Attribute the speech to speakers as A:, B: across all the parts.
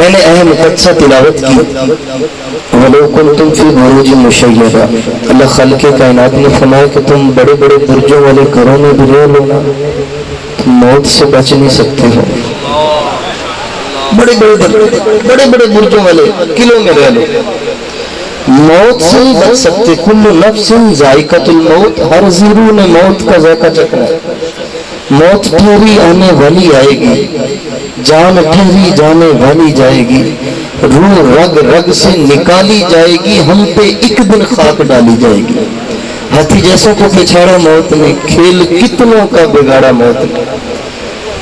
A: میں نے اہم قدسہ تلاوت کی وَلَوْ كُنْتُمْ فِي بُرُوجٍ مُشَيَّدَةٍ. اللہ خالق کائنات نے فرمایا کہ تم بڑے بڑے برجوں والے گھروں میں بھی رہ لو نا، تم موت سے بچ نہیں سکتے ہو. بڑے بڑے برجوں والے قلعوں میں رہ لو، موت سے نہیں بچ سکتے. کل نفس ذائقۃ الموت، ہر زیرو نے موت کا ذائقہ چکھنا ہے. موت ٹھہری آنے والی آئے گی، جان ٹھہری جانے والی جائے گی، روح رگ رگ سے نکالی جائے گی، ہم پہ ایک دن خاک ڈالی جائے گی. ہاتھی جیسوں کو پچھاڑا موت نے، کھیل کتنوں کا بگاڑا موت نے.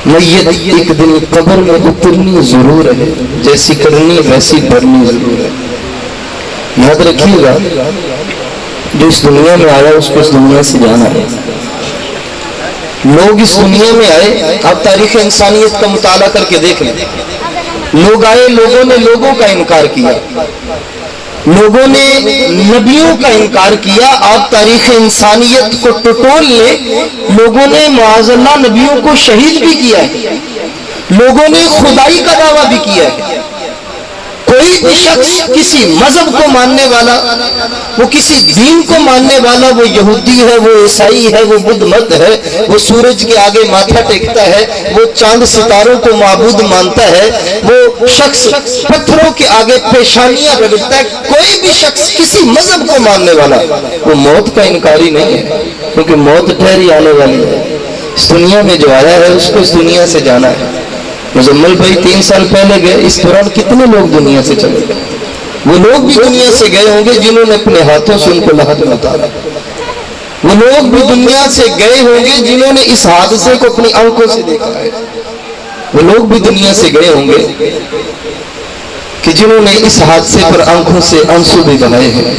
A: میت ایک دن قبر میں اترنی ضرور ہے، جیسی کرنی ویسی بھرنی ضرور ہے. یاد رکھیے گا، جو اس دنیا میں آیا اس کو اس دنیا سے جانا ہے. لوگ اس دنیا میں آئے، آپ تاریخ انسانیت کا مطالعہ کر کے دیکھ لیں. لوگ آئے، لوگوں نے لوگوں کا انکار کیا، لوگوں نے نبیوں کا انکار کیا. آپ تاریخ انسانیت کو ٹٹول لیں، لوگوں نے معاذ اللہ نبیوں کو شہید بھی کیا ہے، لوگوں نے خدائی کا دعویٰ بھی کیا ہے. کوئی بھی شخص کسی مذہب کو ماننے والا، وہ کسی دین کو ماننے والا، وہ یہودی ہے، وہ عیسائی ہے، وہ بدھ مت ہے، وہ سورج کے آگے ماتھا ٹیکتا ہے، وہ چاند ستاروں کو معبود مانتا ہے، وہ شخص پتھروں کے آگے پیشانیاں رگڑتا ہے. کوئی بھی شخص کسی مذہب کو ماننے والا وہ موت کا انکاری نہیں ہے، کیونکہ موت ٹھہری آنے والی ہے. اس دنیا میں جو آیا ہے اس کو اس دنیا سے جانا ہے. مزمل بھائی 3 سال پہلے گئے، اس دوران کتنے لوگ دنیا سے چلے گئے؟ وہ لوگ بھی دنیا سے گئے ہوں گے جنہوں نے اپنے ہاتھوں سے ان کو لحد میں اتارا. وہ لوگ بھی دنیا سے گئے ہوں گے جنہوں نے اس حادثے کو اپنی آنکھوں سے دیکھا ہے. وہ لوگ بھی دنیا سے گئے ہوں گے کہ جنہوں نے اس حادثے پر آنکھوں سے آنسو بھی بہائے ہیں.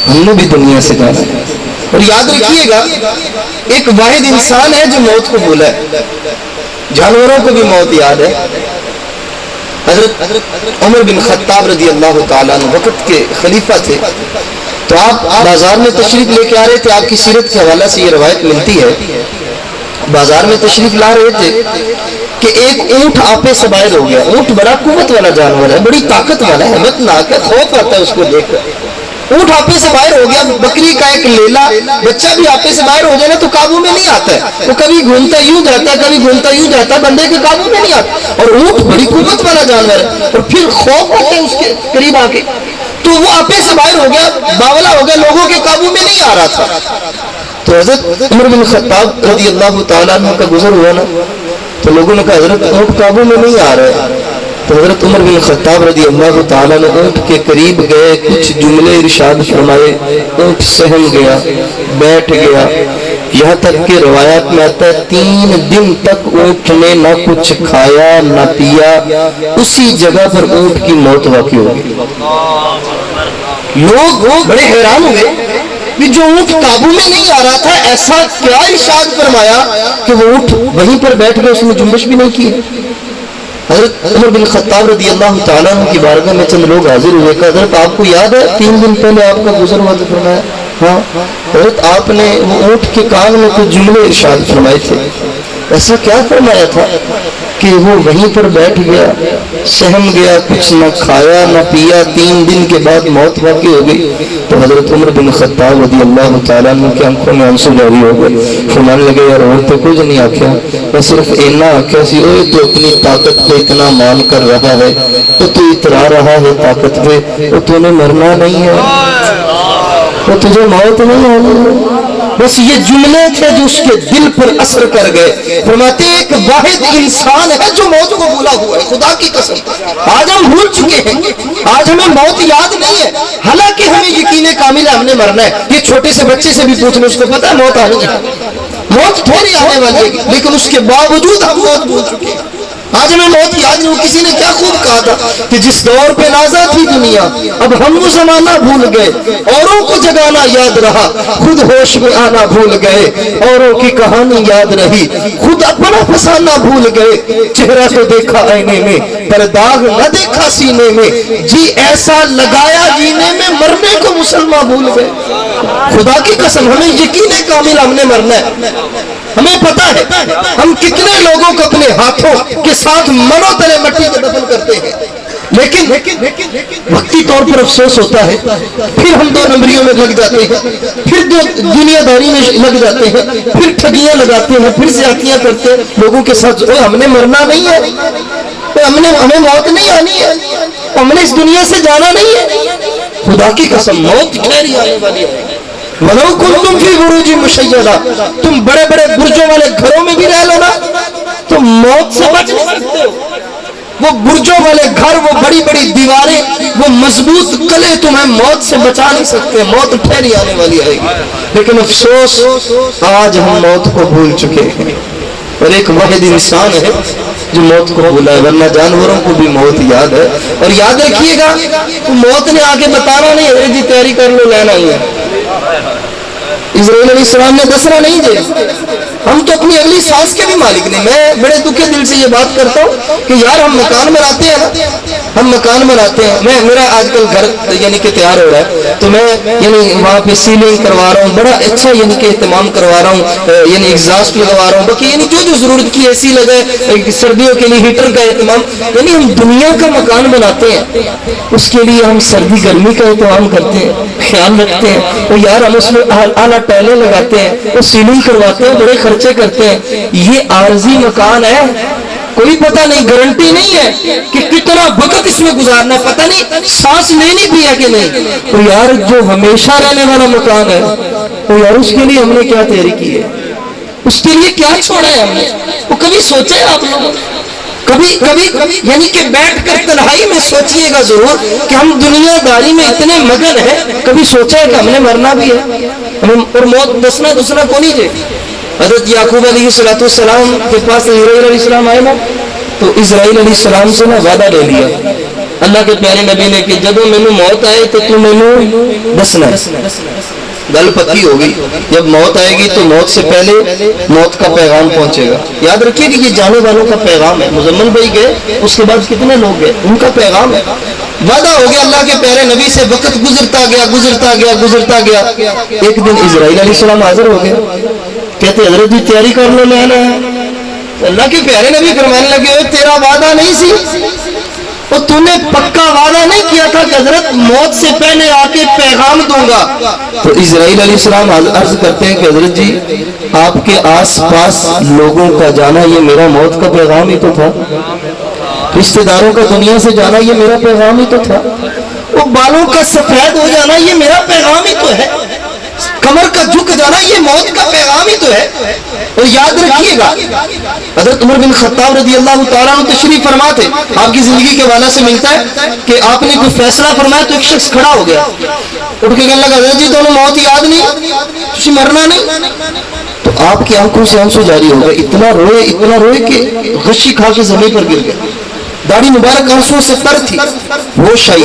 A: ہم نے بھی دنیا سے جانا ہے. اور یاد رکھیے گا، ایک واحد انسان ہے جو موت کو بھولا ہے. جانوروں کو بھی موت یاد ہے. حضرت عمر بن خطاب رضی اللہ تعالیٰ عنہ وقت کے خلیفہ تھے. تو آپ بازار میں تشریف لے کے آ رہے تھے. آپ کی سیرت کے حوالہ سے یہ روایت ملتی ہے، بازار میں تشریف لا رہے تھے کہ ایک اونٹ آپے سے باہر ہو گیا. اونٹ بڑا قوت والا جانور ہے، بڑی طاقت والا ہے، ہمتناک ہے، خوف آتا ہے اس کو دیکھ کر. اونٹ آپے سے باہر ہو گیا. بکری کا ایک لیلا بچہ بھی آپے سے باہر ہو جائے نا تو قابو میں نہیں آتا ہے. وہ کبھی گھومتا یوں جاتا ہے، کبھی گھومتا یوں جاتا ہے، بندے کے قابو میں نہیں آتا. اور اونٹ بڑی قوت والا جانور ہے، اور پھر خوف ہوتا ہے اس کے قریب آ کے. تو وہ آپے سے باہر ہو گیا، باولا ہو گیا، لوگوں کے قابو میں نہیں آ رہا تھا. تو حضرت عمر بن خطاب رضی اللہ تعالیٰ عنہ کا گزر ہوا نا، تو لوگوں نے کہا حضرت اونٹ قابو میں نہیں آ رہا ہے. تو حضرت عمر بن خطاب رضی اللہ تعالیٰ نے اونٹ کے قریب گئے، کچھ جملے ارشاد فرمائے. اونٹ سہم گیا، بیٹھ گیا. یہاں تک کہ روایات میں آتا ہے 3 دن تک اونٹ نے نہ کچھ کھایا نہ پیا. اسی جگہ پر اونٹ کی موت واقع ہو گئی. لوگ بڑے حیران ہوئے کہ جو اونٹ قابو میں نہیں آ رہا تھا، ایسا کیا ارشاد فرمایا کہ وہ اونٹ وہیں پر بیٹھ گئے، اس نے جنبش بھی نہیں کی. حضرت عمر بن خطاب رضی اللہ تعالیٰ عنہ کی بارگاہ میں چند لوگ حاضر ہوئے کہ حضرت آپ کو یاد ہے 3 دن پہلے آپ کا گزر ہوا تھا؟ فرمایا ہاں. حضرت آپ نے وہ اونٹ کے کان میں کچھ جملے ارشاد فرمائے تھے. ایسا کیا فرمایا تھا کہ وہ وہیں پر بیٹھ گیا، سہم گیا، کچھ نہ کھایا نہ پیا، 3 دن کے بعد موت واقع ہو گئی. تو حضرت عمر بن خطاب رضی اللہ تعالیٰ عنہ کی آنکھوں میں آنسو جاری ہو گئے. فرمانے لگے یار اور تو کچھ نہیں آکھیا، میں صرف اینا آکھیا سی اوے تو اپنی طاقت پہ اتنا مان کر رہا ہے، تو اترا رہا ہے طاقت پہ، تو نے مرنا نہیں ہے، تو تجھے موت نہیں آنی. بس یہ جملے تھے جو اس کے دل پر اثر کر گئے. فرماتے ہیں ایک واحد انسان ہے جو موت کو بھولا ہوا ہے. خدا کی قسم آج ہم بھول چکے ہیں، آج ہمیں موت یاد نہیں ہے، حالانکہ ہمیں یقین کامل ہے ہم نے مرنا ہے. یہ چھوٹے سے بچے سے بھی پوچھ لیں، اس کو پتا ہے موت آنی ہے، موت تھوڑی آنے والی ہے، لیکن اس کے باوجود ہم موت بھول چکے ہیں. آج ہمیں موت یاد نہیں. کسی نے کیا خوب کہا تھا کہ جس دور پہ نازا تھی دنیا، اب ہم وہ زمانہ بھول گئے. اوروں کو جگانا یاد رہا، خود ہوش میں آنا بھول گئے. اوروں کی کہانی یاد رہی، خود اپنا فسانہ بھول گئے. چہرہ تو دیکھا آئینے میں پر داغ نہ دیکھا سینے میں، جی ایسا لگایا جینے میں مرنے کو مسلمان بھول گئے. خدا کی قسم ہمیں یقین کامل ہم نے مرنا ہے. ہمیں پتا ہے ہم کتنے لوگوں کو اپنے ہاتھوں کے ساتھ مرو تلے مٹی کو دفن کرتے ہیں. لیکن وقتی طور پر افسوس ہوتا ہے، پھر ہم دو نمبریوں میں لگ جاتے ہیں، پھر دنیا داری میں لگ جاتے ہیں، پھر ٹھگیاں لگاتے ہیں، پھر زیادتیاں کرتے ہیں لوگوں کے ساتھ۔ ہم نے مرنا نہیں ہے، ہمیں موت نہیں آنی ہے، ہم نے اس دنیا سے جانا نہیں ہے۔ خدا کی قسم موت ٹھہری آنے والی ہے۔ وَلَوْ كُنْتُمْ فِي بُرُوجٍ مُشَيَّدَةٍ، تم بڑے بڑے برجوں والے گھروں میں بھی رہ لو نا، تم موت سے بچ نہیں سکتے ہو۔ وہ برجوں والے گھر، وہ بڑی بڑی دیواریں، وہ مضبوط قلعے تمہیں موت سے بچا نہیں سکتے، موت ٹھہری آنے والی ہے۔ لیکن افسوس آج ہم موت کو بھول چکے ہیں، اور ایک واحد انسان ہے جو موت کو بھولا ہے، ورنہ جانوروں کو بھی موت یاد ہے۔ اور یاد رکھیے گا، موت نے آ کے بتانا نہیں ہے جی تیاری کر لو لینا ہی ہے۔ اسرائیل علیہ السلام نے دسنا نہیں دے، ہم تو اپنی اگلی سانس کے بھی مالک نہیں۔ میں بڑے دکھے دل سے یہ بات کرتا ہوں کہ یار ہم مکان بناتے ہیں نا، ہم مکان بناتے ہیں، میرا آج کل گھر یعنی کہ تیار ہو رہا ہے، تو میں یعنی وہاں پہ سیلنگ کروا رہا ہوں، بڑا اچھا یعنی کہ اہتمام کروا رہا ہوں، یعنی ایگزاسٹ لگوا رہا ہوں، باقی یعنی جو ضرورت کی اے سی لگے، سردیوں کے لیے ہیٹر کا اہتمام، یعنی ہم دنیا کا مکان بناتے ہیں، اس کے لیے ہم سردی گرمی کا اہتمام کرتے ہیں، خیال رکھتے ہیں، اور یار ہم اس میں اعلیٰ ٹائلیں لگاتے ہیں، وہ سیلنگ کرواتے ہیں، بڑے خرچے کرتے ہیں۔ یہ عارضی مکان ہے، کوئی پتہ نہیں، گارنٹی نہیں ہے کہ کتنا وقت اس میں گزارنا ہے، پتہ نہیں سانس لینی بھی ہے کہ نہیں۔ تو یار جو ہمیشہ رہنے والا مکان ہے، تو یار اس کے لیے ہم نے کیا تیاری کی ہے، اس کے لیے کیا چھوڑا ہے ہم نے، وہ کبھی سوچے آپ لوگ؟ کبھی یعنی کہ بیٹھ کر تنہائی میں سوچئے گا ضرور کہ ہم دنیا داری میں اتنے مگن ہیں، کبھی سوچا ہے کہ ہم نے مرنا بھی ہے، اور موت دسنا دوسرا کو نہیں دے۔ حضرت یعقوب علیہ السلام کے پاس اسرائیل علیہ السلام آئے نا، تو اسرائیل علیہ السلام سے نا وعدہ لے لیا اللہ کے پیارے نبی نے کہ جب مینوں موت آئے تو تو مینوں دسنا ہے۔ گل پکی ہو گئی، جب موت آئے گی تو موت سے پہلے موت کا پیغام پہنچے گا۔ یاد رکھیے کہ یہ جانے والوں کا پیغام ہے۔ مزمل بھائی گئے، اس کے بعد کتنے لوگ گئے، ان کا پیغام ہے۔ وعدہ ہو گیا اللہ کے پیارے نبی سے، وقت گزرتا گیا۔ ایک دن اسرائیل علیہ السلام حاضر ہو گئے، کہتے حضرت جی تیاری کر لو لینا ہے۔ اللہ کے پیارے نبی فرمانے لگے تیرا وعدہ نہیں سی، اور تو نے پکا وعدہ نہیں کیا تھا کہ حضرت موت سے پہلے آ کے پیغام دوں گا؟ تو اسرائیل علیہ السلام عرض کرتے ہیں کہ حضرت جی آپ کے آس پاس لوگوں کا جانا یہ میرا موت کا پیغام ہی تو تھا، رشتہ داروں کا دنیا سے جانا یہ میرا پیغام ہی تو تھا، وہ بالوں کا سفید ہو جانا یہ میرا پیغام ہی تو ہے، کمر کا جھک جانا یہ موت کا پیغام ہی تو ہے۔ اور یاد رکھیے گا حضرت عمر بن خطاب رضی اللہ تعالیٰ عنہ تشریف فرما تھے، آپ کی زندگی کے حوالے سے ملتا ہے کہ آپ نے کوئی فیصلہ فرمایا تو ایک شخص کھڑا ہو گیا، اٹھ کے کہنے لگا حضرت جی تمہیں موت یاد نہیں، تسی مرنا نہیں؟ تو آپ کی آنکھوں سے آنسو جاری ہو گئے، اتنا روئے کہ غشی کھا کے زمین پر گر گئے، داڑھی مبارک آنسو سے تر تھی، ہوش آئی۔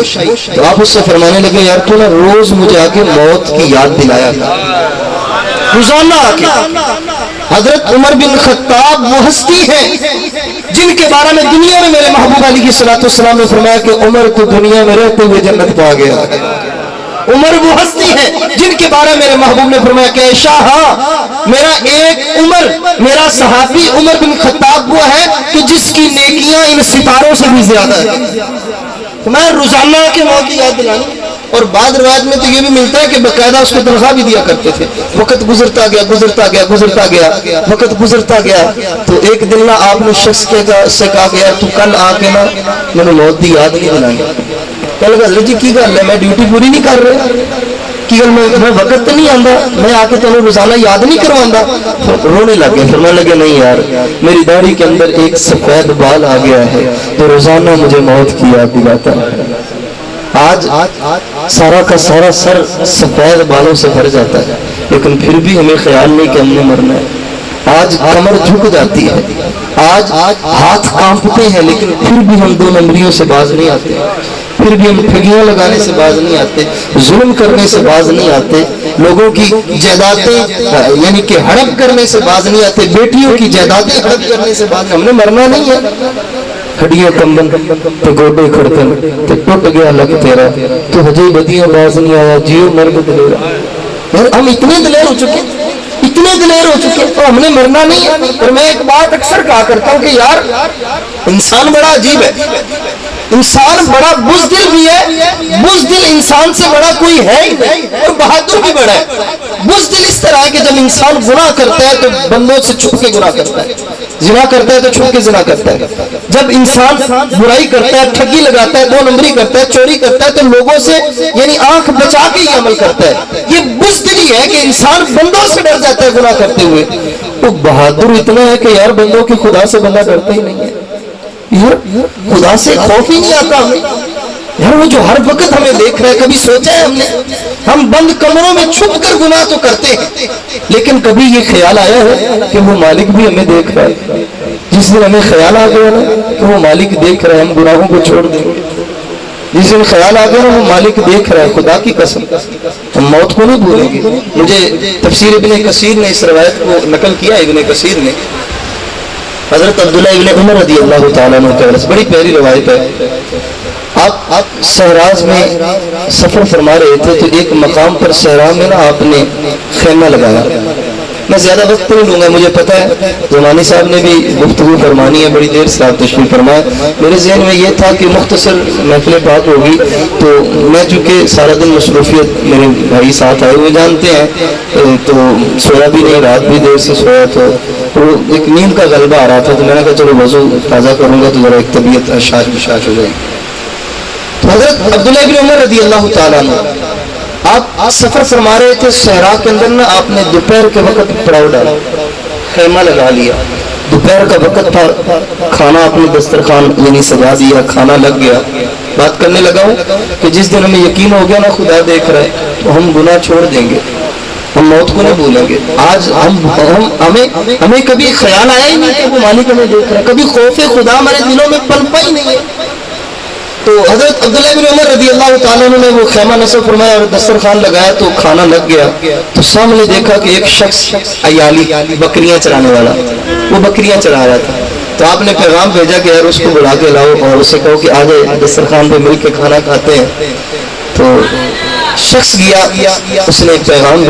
A: تو آپ اس سے فرمانے لگے یار تو نے روز مجھے آ کے موت کی یاد دلایا تھا، روزانہ آ کے۔ حضرت عمر بن خطاب وہ ہستی ہیں جن کے بارے میں دنیا میں میرے محبوب علیہ السلام نے فرمایا کہ عمر تو دنیا میں رہتے ہوئے جنت پا گیا۔ عمر وہ ہستی ہے جن کے بارے میں میرے محبوب نے فرمایا کہ شاہ میرا ایک عمر، میرا صحابی عمر بن خطاب وہ ہے کہ جس کی نیکیاں ان ستاروں سے بھی زیادہ ہے۔ میں روزانہ کے موت کی یاد دلانی، اور بعد روایت میں تو یہ بھی ملتا ہے کہ باقاعدہ اس کو تنخواہ بھی دیا کرتے تھے۔ وقت گزرتا گیا، وقت گزرتا گیا، تو ایک دن نا آپ نے شخص سے کہا کہ یار تو کل آ کے نا میں نے موت دی یاد نہیں دلانی۔ کہنے لگا حضرت جی کی گل ہے، میں ڈیوٹی پوری نہیں کر رہا کی گل، میں وقت نہیں آندا، میں آ کے تمہیں روزانہ یاد نہیں کرواندا؟ رونے لگے، فرمانے لگے نہیں یار میری داڑھی کے اندر ایک سفید بال آ گیا ہے تو روزانہ مجھے موت کی یاد دلاتا ہے۔ آج سارا کا سارا سر سفید بالوں سے بھر جاتا ہے، لیکن پھر بھی ہمیں خیال نہیں کہ ہم نے مرنا ہے۔ آج کمر جھک جاتی ہے، آج ہاتھ کانپتے ہیں، لیکن پھر بھی ہم دو نمبریوں سے باز نہیں آتے، پھر بھی ہم ٹھگیاں لگانے سے باز نہیں آتے، ظلم کرنے سے باز نہیں آتے، لوگوں کی جائیدادیں یعنی کہ ہڑپ کرنے سے باز نہیں آتے، بیٹیوں کی جائیدادیں ہڑپ کرنے سے باز نہیں۔ ہم نے مرنا نہیں ہے۔ ہڈیاں کمبن تے گوڈے کھڑکن تے ٹوٹ گیا لگ تیرا تو ہجے بدیاں باز نہیں آیا جیو مرد دلیرا۔ یار ہم اتنے دلیر ہو چکے، اور ہم نے مرنا نہیں ہے۔ اور میں ایک بات اکثر کہا کرتا ہوں کہ یار انسان بڑا عجیب ہے، انسان بڑا بزدل بھی ہے، بزدل انسان سے بڑا کوئی ہے ہی نہیں، اور بہادر بھی بڑا ہے۔ بزدل اس طرح ہے کہ جب انسان گناہ کرتا ہے تو بندوں سے چھپ کے گناہ کرتا ہے، زنا کرتا ہے تو چھپ کے زنا کرتا ہے، جب انسان برائی کرتا ہے، ٹھگی لگاتا ہے، 2 نمبری کرتا ہے، چوری کرتا ہے تو لوگوں سے یعنی آنکھ بچا کے یہ عمل کرتا ہے۔ یہ بزدلی ہے کہ انسان بندوں سے ڈر جاتا ہے گناہ کرتے ہوئے۔ تو بہادر اتنا ہے کہ یار بندوں کی خدا سے بندہ ڈرتا ہی نہیں ہے، خدا سے خوف ہی نہیں آتا ہمیں۔ یار وہ جو ہر وقت ہمیں دیکھ رہا ہے، کبھی سوچا ہے ہم نے؟ ہم بند کمروں میں چھپ کر گناہ تو کرتے ہیں، لیکن کبھی یہ خیال آیا ہے کہ وہ مالک بھی ہمیں دیکھ رہا ہے؟ جس دن ہمیں خیال آ گیا نا کہ وہ مالک دیکھ رہا ہے، ہم گناہوں کو چھوڑ دیں گے۔ جس دن خیال آ گیا نا وہ مالک دیکھ رہا ہے، خدا کی قسم ہم موت کو نہیں بھولیں گے۔ مجھے تفسیر ابن کثیر نے اس روایت کو نقل کیا، ابن کثیر نے حضرت عبداللہ ابن عمر رضی اللہ تعالیٰ عنہ کا، بڑی پیاری روایت ہے۔ آپ صحراز میں سفر فرما رہے تھے تو ایک مقام پر صحرا میں نا آپ نے خیمہ لگایا۔ میں زیادہ وقت نہیں لوں گا، مجھے پتا ہے زمانی صاحب نے بھی گفتگو فرمانی ہے، بڑی دیر سے آپ تشریف فرمائے۔ میرے ذہن میں یہ تھا کہ مختصر محفل بات ہوگی، تو میں چونکہ سارا دن مصروفیت میرے بھائی ساتھ آئے ہوئے جانتے ہیں، تو سویا بھی نہیں، رات بھی دیر سے سویا، تو ایک نیند کا غلبہ آ رہا تھا، تو میں نے کہا چلو وضو تازہ کروں گا تو ذرا ایک طبیعت اشاش بشاش ہو جائے گی۔ تو حضرت عبداللہ ابن عمر رضی اللہ تعالیٰ عنہ آپ سفر فرما رہے تھے، صحرا کے اندر نا آپ نے دوپہر کے وقت پڑاؤ ڈالا، خیمہ لگا لیا، دوپہر کا وقت تھا، کھانا اپنے دسترخوان یعنی سجا دیا، کھانا لگ گیا۔ بات کرنے لگا ہوں کہ جس دن ہمیں یقین ہو گیا نا خدا دیکھ رہا ہے تو ہم گناہ چھوڑ دیں گے، ہم موت کو نہیں بھولیں گے۔ آج ہمیں کبھی خیال آیا ہی نہیں کہ وہ مالک ہمیں دیکھ رہا ہے، کبھی خوف خدا ہمارے دلوں میں پنپا ہی نہیں ہے۔ تو حضرت عبداللہ بن عمر رضی اللہ تعالیٰ عنہ نے وہ خیمہ نصب فرمایا اور دسترخوان لگایا تو کھانا لگ گیا، تو سامنے دیکھا کہ ایک شخص عیالی بکریاں چرانے والا وہ بکریاں چرا رہا تھا، تو آپ نے پیغام بھیجا کہ یار اس کو بلا کے لاؤ اور اسے کہو کہ آج دسترخوان پہ مل کے کھانا کھاتے ہیں۔ تو شخص گیا، اس نے پیغام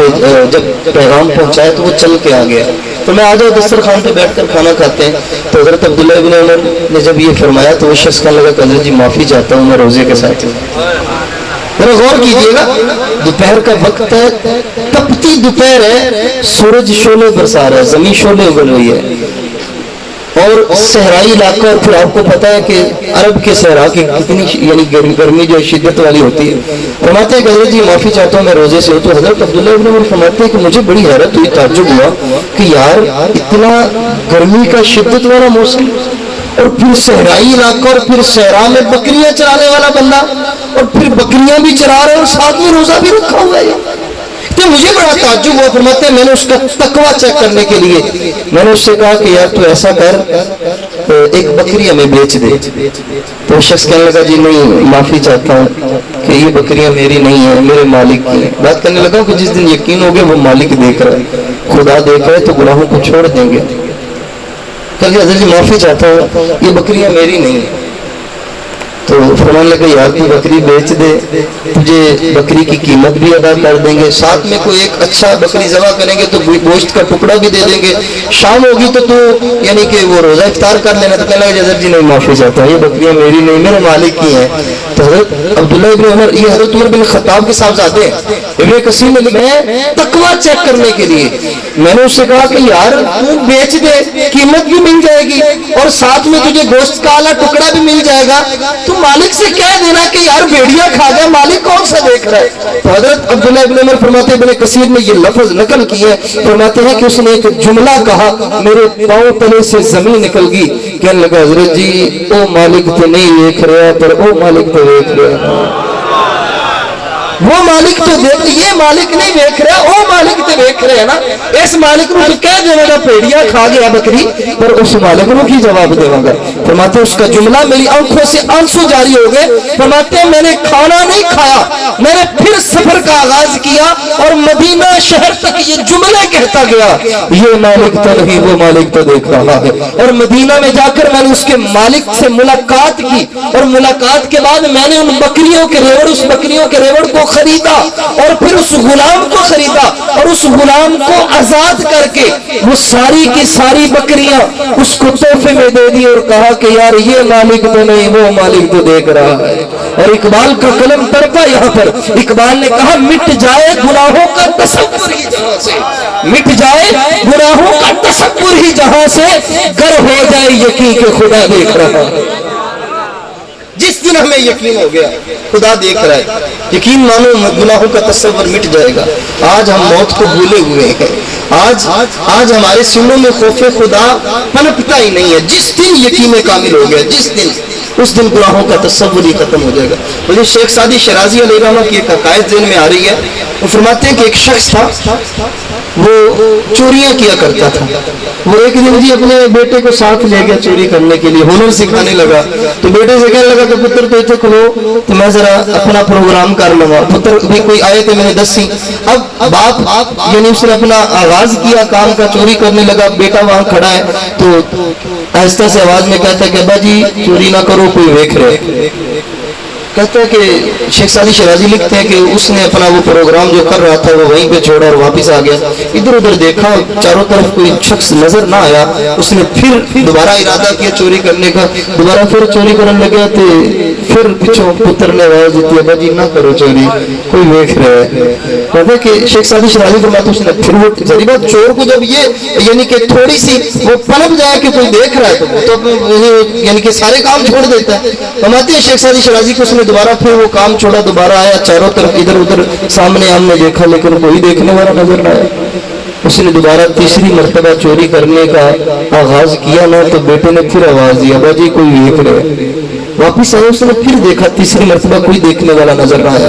A: جب پیغام پہنچایا تو وہ چل کے آ گیا، تو میں آ جاؤ دسترخوان پہ بیٹھ کر کھانا کھاتے ہیں۔ تو حضرت عبداللہ ابن عمر نے جب یہ فرمایا تو وہ شخص کہنے لگا کہ حضرت جی معافی چاہتا ہوں، میں روزے کے ساتھ ہوں۔ ذرا غور کیجئے گا، دوپہر کا وقت ہے، تپتی دوپہر ہے، سورج شعلے برسا رہا ہے، زمین شعلے اگل رہی ہے، اور صحرائی علاقہ، اور پھر آپ کو پتا ہے کہ عرب کے صحرا کی کتنی یعنی گرمی جو شدت والی ہوتی ہے۔ فرماتے ہیں کہ حضرت جی معافی چاہتا ہوں میں روزے سے ہوں۔ تو حضرت عبداللہ ابن عمر فرماتے ہیں کہ مجھے بڑی حیرت ہوئی، تعجب ہوا کہ یار اتنا گرمی کا شدت والا موسم، اور پھر صحرائی علاقہ، اور پھر صحرا میں بکریاں چرانے والا بندہ، اور پھر بکریاں بھی چرا رہے اور ساتھ میں روزہ بھی رکھا ہوا ہے۔ تو مجھے بڑا تعجب ہوا۔ فرماتے ہیں میں نے اس کا تقویٰ چیک کرنے کے لیے میں نے اس سے کہا کہ یار تو ایسا کر، ایک بکری ہمیں بیچ دے۔ تو شخص کہنے لگا جی نہیں، معافی چاہتا ہوں کہ یہ بکریاں میری نہیں ہیں، میرے مالک کی ہیں۔ بات کرنے لگا کہ جس دن یقین ہو گیا وہ مالک دیکھ رہا ہے، خدا دیکھ رہا ہے، تو گناہوں کو چھوڑ دیں گے۔ کہ حضرت جی معافی چاہتا ہوں، یہ بکریاں میری نہیں ہیں۔ تو فرمان لگا یار تو بکری بیچ دے، تجھے بکری کی قیمت بھی ادا کر دیں گے، ساتھ میں کوئی ایک اچھا بکری ذبح کریں گے تو گوشت کا ٹکڑا بھی دے دیں گے، شام ہوگی تو یعنی کہ وہ روزہ افطار کر لینا۔ تو کہنے لگا حضرت جی نہیں، معافی چاہتا ہوں، یہ بکریاں میری نہیں، میرے مالک کی ہیں۔ تو حضرت عبداللہ ابن عمر، یہ حضرت عمر بن خطاب کے صاحبزادے ہیں، ابن کثیر نے لکھا ہے تقویٰ چیک کرنے کے لیے میں نے اس سے کہا کہ یار تو بیچ دے، قیمت بھی مل جائے گی اور ساتھ میں تجھے گوشت کا اعلیٰ ٹکڑا بھی مل جائے گا، تو مالک سے کہہ دینا کہ یار بھیڑیا کھا گیا، مالک کون سا دیکھ رہا ہے۔ تو حضرت عبداللہ ابن عمر فرماتے ہیں، ابن کثیر نے یہ لفظ نقل کی ہے، فرماتے ہیں کہ اس نے ایک جملہ کہا، میرے پاؤں تلے سے زمین نکل گئی۔ کہنے لگا حضرت جی او مالک تو نہیں دیکھ رہا پر او مالک تو دیکھ رہا، وہ مالک تو دیکھ، یہ مالک نہیں دیکھ رہا، وہ مالک تو دیکھ رہے ہیں نا۔ اس مالک کو کہہ دے گا پیڑیا کھا گیا بکری، پر اس مالک کو کی جواب دے گا۔ فرماتے ہیں اس کا جملہ میری آنکھوں سے آنسو جاری ہو گئے۔ فرماتے ہیں میں نے کھانا نہیں کھایا، میں نے پھر سفر کا آغاز کیا اور مدینہ شہر تک یہ جملے کہتا گیا، یہ مالک تو نہیں، وہ مالک تو دیکھ رہا ہے۔ اور مدینہ میں جا کر میں نے اس کے مالک سے ملاقات کی، اور ملاقات کے بعد میں نے ان بکریوں کے ریوڑ، اس بکریوں کے ریوڑ کو خریدا اور پھر اس غلام کو خریدا اور اس غلام کو آزاد کر کے وہ ساری کی ساری بکریاں اس کو تحفے میں دے دی اور کہا کہ یار یہ مالک تو نہیں وہ مالک تو دیکھ رہا ہے. اور اقبال کا قلم تڑپا یہاں پر. اقبال نے کہا مٹ جائے گناہوں کا تصور ہی جہاں سے, مٹ جائے گناہوں کا تصور ہی جہاں سے, گر ہو جائے یقین کہ خدا دیکھ رہا ہے. جس دن ہمیں یقین ہو گیا خدا دیکھ رہا ہے, یقین مانو گناہوں کا تصور مٹ جائے گا. آج ہم موت کو بھولے ہوئے ہیں, آج ہمارے سینوں میں خوف خدا پنپتا ہی نہیں ہے. جس دن یقین کامل ہو گیا, جس دن, اس دن گناہوں کا تصور ہی ختم ہو جائے گا. مجھے شیخ سعدی شرازی علیہ رحمہ کی ایک حکایت ذہن میں آ رہی ہے. وہ فرماتے ہیں کہ ایک شخص تھا, وہ چوریاں کیا کرتا تھا. وہ ایک دن جی اپنے بیٹے کو ساتھ لے گیا چوری کرنے کے لیے, ہنر سکھانے لگا. تو بیٹے سے کہنے لگا کہ پتر تو اتنے کھلو تو میں ذرا اپنا پروگرام کر لوں گا. پتر بھی کوئی آئے تھے میں نے دسی. اب باپ یعنی اس نے اپنا آغاز کیا کام کا, چوری کرنے لگا. بیٹا وہاں کھڑا ہے تو آہستہ سے آواز میں کہتا ہے کہ ابا جی چوری نہ کرو کوئی دیکھ رہے. کہتا ہے کہ شیخ سعدی شرازی لکھتے ہیں کہ اس نے اپنا وہ پروگرام جو کر رہا تھا وہ وہیں پہ چھوڑا اور واپس آ گیا. ادھر ادھر دیکھا, چاروں طرف کوئی شخص نظر نہ آیا. اس نے پھر دوبارہ ارادہ کیا چوری کرنے کا, دوبارہ پھر چوری کرنے لگا. تو پھر پیچھوں پتر نے آواز دیتی ابا جی نہ کرو چوری کوئی دیکھ رہا ہے. کہتے ہیں کہ شیخ سعدی شرازی فرماتے اس نے پھر وہ ذری بات چور کو جب یہ یعنی کہ تھوڑی سی وہ پنپ جائے کہ کوئی دیکھ رہا ہے تو یعنی کہ سارے کام چھوڑ دیتا ہے. فرماتے ہیں شیخ سعدی شرازی کو اس نے دوبارہ پھر وہ کام چھوڑا, دوبارہ آیا, چاروں طرف ادھر ادھر سامنے ہم نے دیکھا لیکن کوئی دیکھنے والا نظر نہ آیا. اس نے دوبارہ تیسری مرتبہ چوری کرنے کا آغاز کیا نا تو بیٹے نے پھر آواز دی ابا جی کوئی دیکھ رہے. واپس آیا, اس نے پھر دیکھا, تیسری مرتبہ کوئی دیکھنے والا نظر نہ آیا.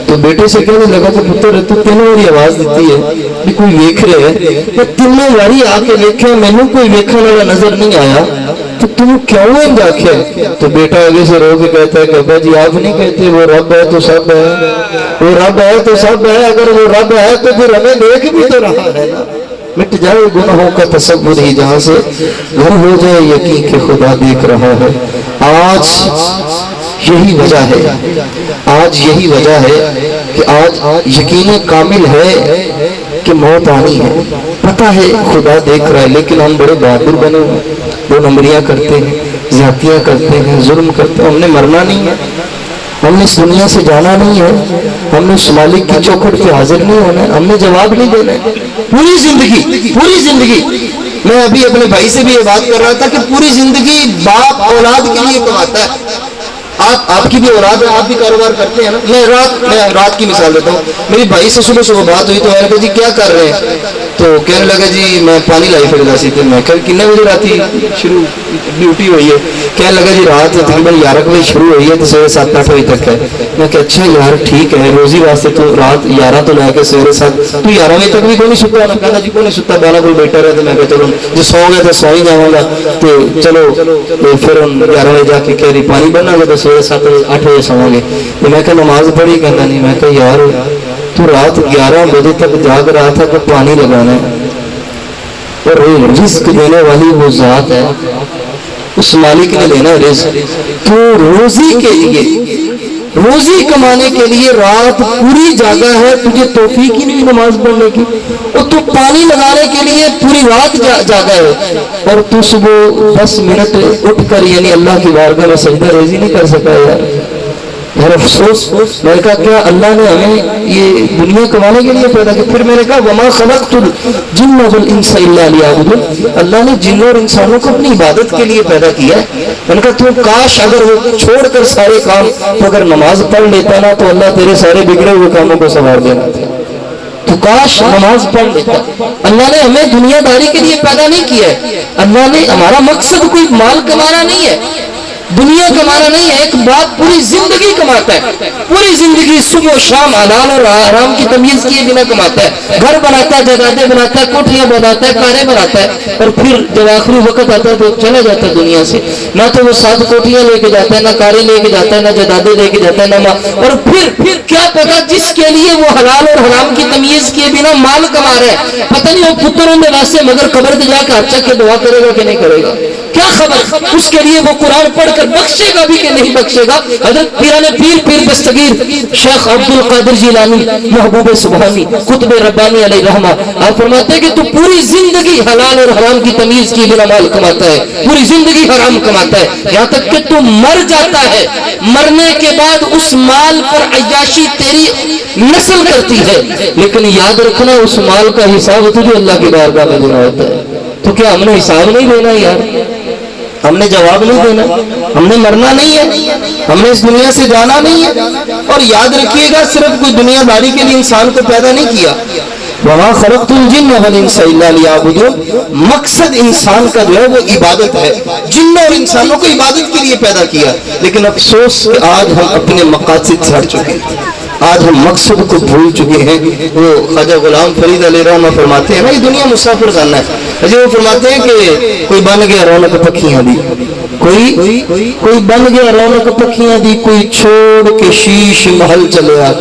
A: تو بیٹے سے کہنے لگا کہ پتر تو تینوں باری آواز دیتی ہے کہ کوئی دیکھ رہے, میں تینوں باری آ کے دیکھا میں نے کوئی دیکھنے والا نظر نہیں آیا, تو تم کیوں دیکھے؟ تو بیٹا آگے سے رو کے کہتا ہے کہ ابا جی آپ نہیں کہتے وہ رب ہے تو سب ہے, وہ رب ہے تو سب ہے, اگر وہ رب ہے تو پھر ہمیں دیکھ بھی تو رہا ہے نا. مٹ جائے گناہوں کا تصور ہی جہاں سے, گھر ہو جائے یقین کہ خدا دیکھ رہا ہے. آج یہی وجہ ہے, آج یہی وجہ ہے کہ آج یقین کامل ہے کہ موت آنی ہے. پتہ ہے خدا دیکھ رہا ہے لیکن ہم بڑے بہادر بنے ہوئے, دو نمبریاں کرتے ہیں, زیادتیاں کرتے ہیں, ظلم کرتے ہیں. ہم نے مرنا نہیں ہے, ہم نے اس دنیا سے جانا نہیں ہے, ہم نے اس مالک کی چوکھٹ پہ حاضر نہیں ہونا ہے, ہم نے جواب نہیں دینا ہے. پوری زندگی میں ابھی اپنے بھائی سے بھی یہ بات کر رہا تھا کہ پوری زندگی باپ اولاد کے لیے کماتا ہے. آپ کی بھی اولاد ہے, آپ بھی کاروبار کرتے ہیں نا. میں رات کی مثال دیتا ہوں. میری بھائی سے صبح بات ہوئی تو میں نے کہا جی کیا کر رہے ہیں, تو کہنے لگا جی میں پانی لائی پھر سی تھے. میں کہا کتنے بجے رات شروع ڈیوٹی ہوئی ہے؟ کہنے لگا جی رات تقریباً 11 بجے شروع ہوئی ہے تو سویرے 7-8 بجے تک ہے. میں کہا اچھا یار ٹھیک ہے, روزی واسطے تو رات 11 تو لے کے سویرے 7 تو 11 بجے تک بھی کوئی نہیں ستا. میں کہا جی کوئی نہیں ستا, بالا کوئی بیٹھا رہے. تو میں کہا چلو جو سو گیا تو سو ہی جاؤں گا, تو چلو پھر 11 بجے جا کے کہہ رہی پانی بننا گا تو سویرے 7-8 بجے سوؤں گے. تو میں کہا نماز پڑھی, کہنا نہیں. میں کہا یار تو رات 11 بجے تک جاگ رہا تھا کہ پانی لگانا ہے, اور رزق دینے والی وہ ذات ہے, اس مالک نے دینا رزق. تو روزی کے لیے, روزی کمانے کے لیے رات پوری جاگا ہے, تجھے توفیق ہی نہیں نماز پڑھنے کی. اور تو پانی لگانے کے لیے پوری رات جاگا ہے, اور تو صبح 10 منٹ اٹھ کر یعنی اللہ کی بارگاہ میں سجدہ ریزی نہیں کر سکا. یار افسوس. میں نے کہا کیا اللہ نے ہمیں یہ دنیا کمانے کے لیے پیدا کیا؟ پھر میں نے کہا وما خلقت الجن والانس الا لیعبدون, اللہ نے جنوں اور انسانوں کو اپنی عبادت کے لیے پیدا کیا ہے. میں نے کہا تو کاش اگر وہ چھوڑ کر سارے کام تو اگر نماز پڑھ لیتا نا تو اللہ تیرے سارے بگڑے ہوئے کاموں کو سنوار دینا تھا. تو کاش نماز پڑھ لیتا. اللہ نے ہمیں دنیا داری کے لیے پیدا نہیں کیا ہے. اللہ نے ہمارا مقصد کوئی مال کمانا نہیں ہے, دنیا کمانا نہیں ہے. ایک بات پوری زندگی کماتا ہے, پوری زندگی صبح و شام حلال اور حرام کی تمیز کیے بنا کماتا ہے. گھر بناتا ہے, جائیدادیں بناتا ہے, کوٹھیاں بناتا ہے, کاریں بناتا ہے, اور پھر جب آخری وقت آتا ہے تو چلا جاتا ہے دنیا سے. نہ تو وہ 7 کوٹھیاں لے کے جاتا ہے, نہ کاریں لے کے جاتا ہے, نہ جائیدادیں لے کے جاتا ہے, نہ اور پھر کیا پتا جس کے لیے وہ حلال اور حرام کی تمیز کیے بنا مال کما رہا ہے, پتہ نہیں وہ پتر ہوں ویسے مگر قبر پہ جا کے ہاتھ چک کے دعا کرے گا کہ نہیں کرے گا. کیا خبر اس کے لیے وہ قرآن پڑھ کر بخشے گا بھی کہ نہیں بخشے گا. حضرت پیران پیر دستگیر شیخ عبد القادر جیلانی محبوب سبحانی قطب ربانی علیہ رحمہ آپ فرماتے ہیں کہ تو پوری زندگی حلال اور حرام کی تمیز کی بنا مال کماتا ہے, پوری زندگی حرام کماتا ہے, یہاں تک کہ تو مر جاتا ہے, مرنے کے بعد اس مال پر عیاشی تیری نسل کرتی ہے, لیکن یاد رکھنا اس مال کا حساب تجھے اللہ کی بارگاہ میں دینا ہوتا ہے. تو کیا ہم نے حساب نہیں دینا یار, ہم نے جواب نہیں دینا, ہم نے مرنا نہیں ہے, ہم نے اس دنیا سے جانا نہیں ہے. اور یاد رکھیے گا صرف کوئی دنیا داری کے لیے انسان کو پیدا نہیں کیا, وَمَا خَلَقْتُ الْجِنَّ وَالْإِنسَ إِلَّا لِيَعْبُدُونِ, مقصد انسان کا جو ہے وہ عبادت ہے. جنوں اور انسانوں کو عبادت کے لیے پیدا کیا, لیکن افسوس کہ آج ہم اپنے مقاصد سے ہٹ چکے ہیں, آج ہم مقصد کو بھول چکے ہیں. وہ خواجہ غلام فرید علیہ رحمہ فرماتے ہیں نا یہ دنیا مسافر خانہ ہے. وہ فرماتے ہیں کہ کوئی بن گیا رونق پکھیاں دی, کوئی بن گیا رونق پکھیاں دی, کوئی چھوڑ کے شیش محل چلیا,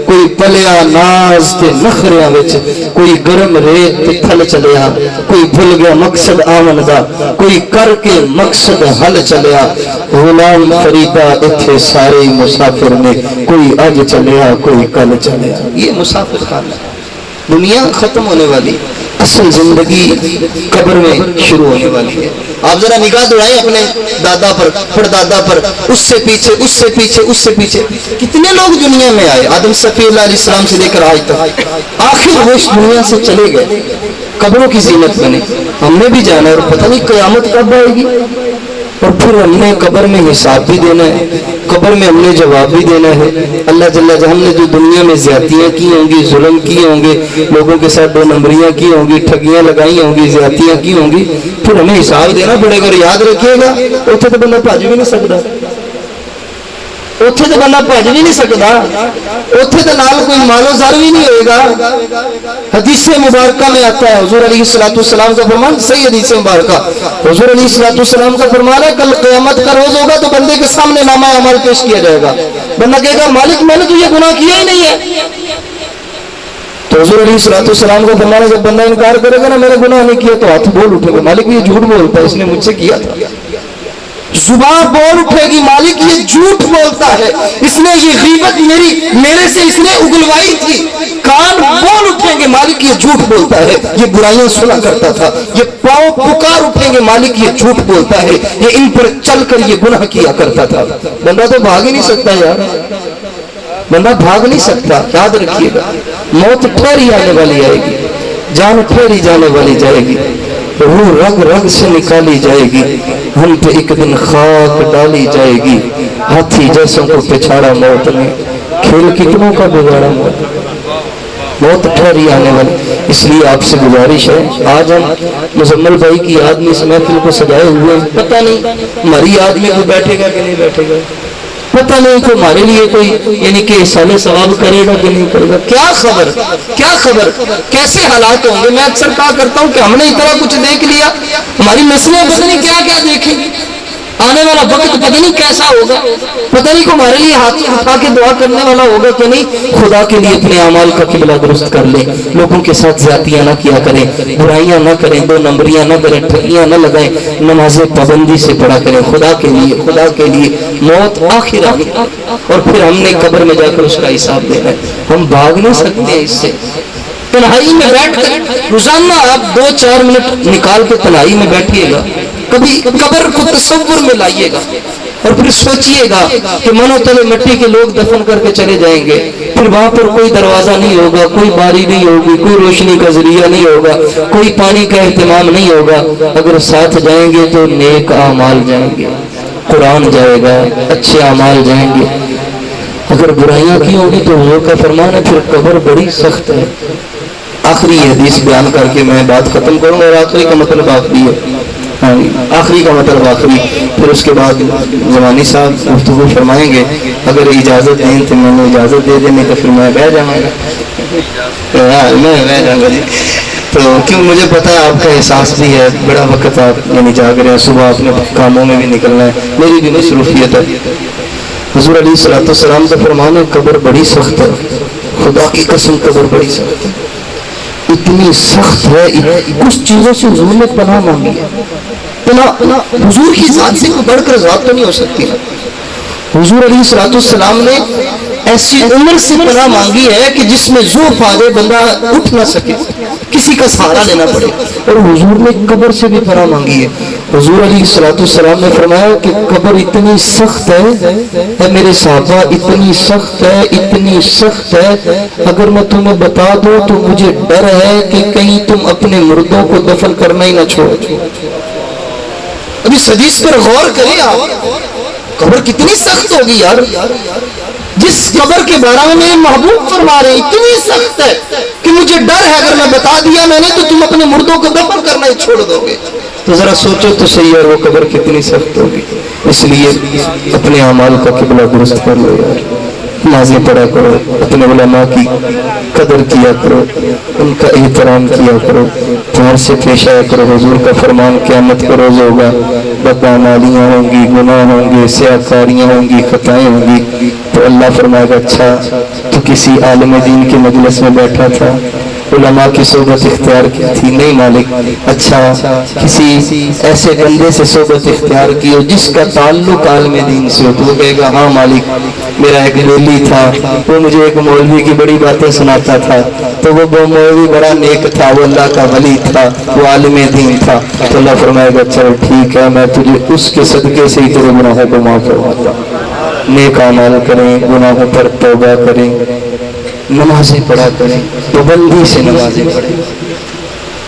A: کوئی پلیا ناز تے نخریاں وچ, کوئی گرم ریت تے تھل چلیا, کوئی بھول گیا مقصد آمن دا, کوئی کر کے مقصد حل چلیا. غلام فریدہ اتھے سارے مسافر نے, کوئی اج چلیا کوئی کل چلیا. یہ مسافر خانہ, دنیا ختم ہونے والی, اصل زندگی قبر میں شروع ہونے والی ہے. آپ ذرا نگاہ دوڑائیں اپنے دادا پر, پردادا پر, اس سے پیچھے اس سے پیچھے اس سے پیچھے کتنے لوگ دنیا میں آئے, آدم صفی اللہ علیہ السلام سے لے کر آج تک, آخر وہ اس دنیا سے چلے گئے, قبروں کی زینت بنے. ہم نے بھی جانا ہے اور پتہ نہیں قیامت کب آئے گی, اور پھر ہم نے قبر میں حساب بھی دینا ہے, قبر میں ہم نے جواب بھی دینا ہے. اللہ جل جلالہ ہم نے جو دنیا میں زیادتیاں کی ہوں گی, ظلم کیے ہوں گے, لوگوں کے ساتھ دو نمبریاں کی ہوں گی, ٹھگیاں لگائی ہوں گی, زیادتیاں کی ہوں گی, پھر ہمیں حساب دینا پڑے گا. اور یاد رکھیے گا اتنے تو بندہ بھج بھی نہیں سکتا, اتنے تو بندہ بھج بھی نہیں سکتا, اتنے تو نال کوئی مال و زر بھی نہیں ہوئے گا. حدیث مبارکہ میں آتا ہے حضور علیہ السلام کا فرمان, صحیح حدیث مبارکہ, حضور علیہ السلام کا فرمان ہے کل قیامت کا روز ہوگا تو بندے کے سامنے نامہ اعمال پیش کیا جائے گا. بندہ کہے گا مالک میں نے تو یہ گناہ کیا ہی نہیں ہے. تو حضور علیہ السلام کا فرمان ہے جب بندہ انکار کرے گا نا میں نے گناہ نہیں کیا, تو ہاتھ بول اٹھے گا مالک یہ جھوٹ بولتا ہے, اس نے مجھ سے کیا تھا. زبان بول اٹھے گی مالک یہ جھوٹ بولتا ہے, اس نے یہ غیبت میرے سے اس نے اگلوائی تھی. کان بول اٹھیں گے مالک یہ جھوٹ بولتا ہے, یہ برائیاں سنا کرتا تھا. یہ پاؤں پکار اٹھیں گے مالک یہ جھوٹ بولتا ہے, یہ ان پر چل کر یہ گناہ کیا کرتا تھا. بندہ تو بھاگ ہی نہیں سکتا یار, بندہ بھاگ نہیں سکتا. یاد رکھیے گا موت ٹھہری آنے والی آئے گی, جان ٹھہری جانے والی جائے گی, روح رگ رگ سے نکالی جائے گی, ہم پہ ایک دن خاک ڈالی جائے گی. ہاتھی جیسوں کو پچھاڑا موت نے, کھیل کتنوں کا بگاڑا موت, موت ٹھہری آنے والی. اس لیے آپ سے گزارش ہے, آج ہم مزمل بھائی کی یاد میں اس محفل کو سجائے ہوئے ہیں. پتہ نہیں ہماری یاد میں کوئی بیٹھے گا کہ نہیں بیٹھے گا, پتہ نہیں کہ ہمارے لیے کوئی یعنی کہ احسان ثواب کرے گا کہ نہیں کرے گا. کیا خبر کیسے حالات ہوں گے. میں اکثر کہا کرتا ہوں کہ ہم نے اتنا کچھ دیکھ لیا, ہماری نسلیں پتہ نہیں کیا دیکھیں, آنے والا وقت پتہ نہیں کیسا ہوگا, پتہ نہیں کہ ہمارے لیے ہاتھ اٹھا کے دعا کرنے والا ہوگا کہ نہیں. خدا کے لیے اپنے اعمال کا قبلہ درست کر لیں, لوگوں کے ساتھ زیادتیاں نہ کیا کریں, برائیاں نہ کریں, دو نمبریاں نہ کریں, ٹھگیاں نہ لگائیں, نمازیں پابندی سے پڑھا کریں. خدا کے لیے موت آخر آ گئی, اور پھر ہم نے قبر میں جا کر اس کا حساب دینا ہے. ہم بھاگ نہیں سکتے ہیں اس سے. تنہائی میں بیٹھ کر روزانہ آپ 2-4 منٹ نکال کے تنہائی میں بیٹھیے گا, کبھی قبر کو تصور میں لائیے گا, اور پھر سوچئے گا کہ منو تلے مٹی کے لوگ دفن کر کے چلے جائیں گے. پھر وہاں پر کوئی دروازہ نہیں ہوگا, کوئی باری نہیں ہوگی, کوئی روشنی کا ذریعہ نہیں ہوگا, کوئی پانی کا اہتمام نہیں ہوگا. اگر ساتھ جائیں گے تو نیک اعمال جائیں گے, قرآن جائے گا, اچھے اعمال جائیں گے. اگر برائیاں کی ہوگی تو حضور کا فرمان ہے پھر قبر بڑی سخت ہے. آخری حدیث بیان کر کے میں بات ختم کروں گا, اور آخری کا مطلب آخری ہے, آخری کا مطلب آخری. پھر اس کے بعد زمانی صاحب گفتگو فرمائیں گے. اگر اجازت دیں تو میں نے اجازت دے دیں, نہیں تو پھر میں بیٹھ جاؤں گا. میں بیٹھ جاؤں گا جی. تو کیوں مجھے پتا ہے آپ کا احساس بھی ہے, بڑا وقت آپ یعنی جاگ رہے ہیں, صبح اپنے کاموں میں بھی نکلنا ہے, میری بھی مصروفیت ہے. حضور علیہ السلام کا فرمان ہے قبر بڑی سخت ہے, خدا کی قسم قبر بڑی سخت ہے, اتنی سخت ہے. کچھ چیزوں سے حضور نے پناہ مانگی ہے, اتنا حضور کی ذات سے کوئی بڑھ کر ذات تو نہیں ہو سکتی. حضور علیہ الصلوۃ والسلام نے ایسی عمر سے پناہ مانگی ہے کہ جس میں ذوف آ جائے بندہ اٹھ نہ سکے, کسی کا سہارا لینا پڑے. اور حضور نے قبر سے بھی پناہ مانگی ہے. حضور علیہ الصلوۃ والسلام نے فرمایا کہ قبر اتنی سخت ہے اے میرے صحابہ, اتنی سخت ہے, اتنی سخت ہے, اگر میں تمہیں بتا دوں تو مجھے ڈر ہے کہ کہیں تم اپنے مردوں کو دفن کرنا ہی نہ چھوڑو. ابھی اس حدیث پر غور کریں آپ, قبر کتنی سخت ہوگی یار. جس قبر کے بارے میں محبوب فرما رہے ہیں اتنی سخت ہے کہ مجھے ڈر ہے اگر میں بتا دیا میں نے تو تم اپنے مردوں کو دفن کرنا ہی چھوڑ دو گے. تو ذرا سوچو تو صحیح ہے وہ قبر کتنی سخت ہوگی. اس لیے اپنے اعمال کا قبلہ درست کر لو یار, نمازیں پڑھا کرو, اپنے علماء کی قدر کیا کرو, ان کا احترام کیا کرو, پیار سے پیش آیا کرو. حضور کا فرمان قیامت کا روز ہوگا, بدعمالیاں ہوں گی, گناہ ہوں گے, سیاکاریاں ہوں گی, خطائیں ہوں گی, تو اللہ فرمائے گا اچھا تو کسی عالم دین کے مجلس میں بیٹھا تھا, علماء کی صحبت اختیار کی تھی؟ نہیں مالک. اچھا کسی ایسے بندے سے صحبت اختیار کی ہو جس کا تعلق عالم دین سے ہو؟ تو وہ کہے گا ہاں مالک, میرا ایک ولی تھا, وہ مجھے ایک مولوی کی بڑی باتیں سناتا تھا, تو وہ مولوی بڑا نیک تھا, وہ اللہ کا ولی تھا, وہ عالم دین تھا. تو اللہ فرمائے گا چل ٹھیک ہے, میں تجھے اس کے صدقے سے ہی تیرے گناہوں کو معاف کرواتا ہوں. نیک اعمال کریں, گناہوں پر توبہ کریں, نمازیں پڑھا کریں, پابندی سے نمازیں پڑھیں,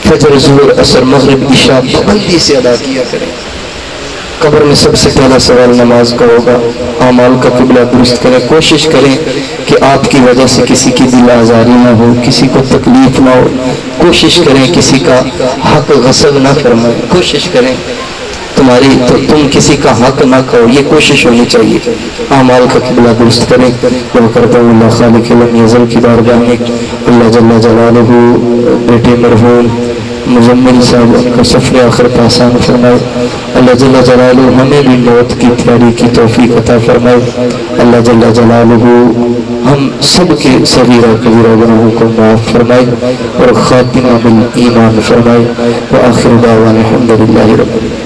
A: فجر ظہر عصر مغرب عشاء پابندی سے ادا کیا کریں. قبر میں سب سے پہلا سوال نماز کا ہوگا. اعمال کا قبلہ درست کریں, کوشش کریں کہ آپ کی وجہ سے کسی کی دل آزاری نہ ہو, کسی کو تکلیف نہ ہو, کوشش کریں کسی کا حق غصب نہ فرمائیں, کوشش کریں تم کسی کا حق نہ کھاؤ, یہ کوشش ہونی چاہیے. اعمال کا قبلہ درست کریں. وہ کرتا ہوں اللہ خالق لم یزل کی بارگاہ میں اللہ جل جلالہ بیٹے مرحوم مزمل صاحب کا سفر آخرت آسان فرمائے. اللہ جل جلالہ ہمیں بھی موت کی تیاری کی توفیق عطا فرمائے. اللہ جل جلالہ ہم سب کے صغیرہ کبیرہ گناہوں کو معاف فرمائے اور خاتمہ بالایمان فرمائے. وآخر دعوانا الحمدللہ رب العالمین.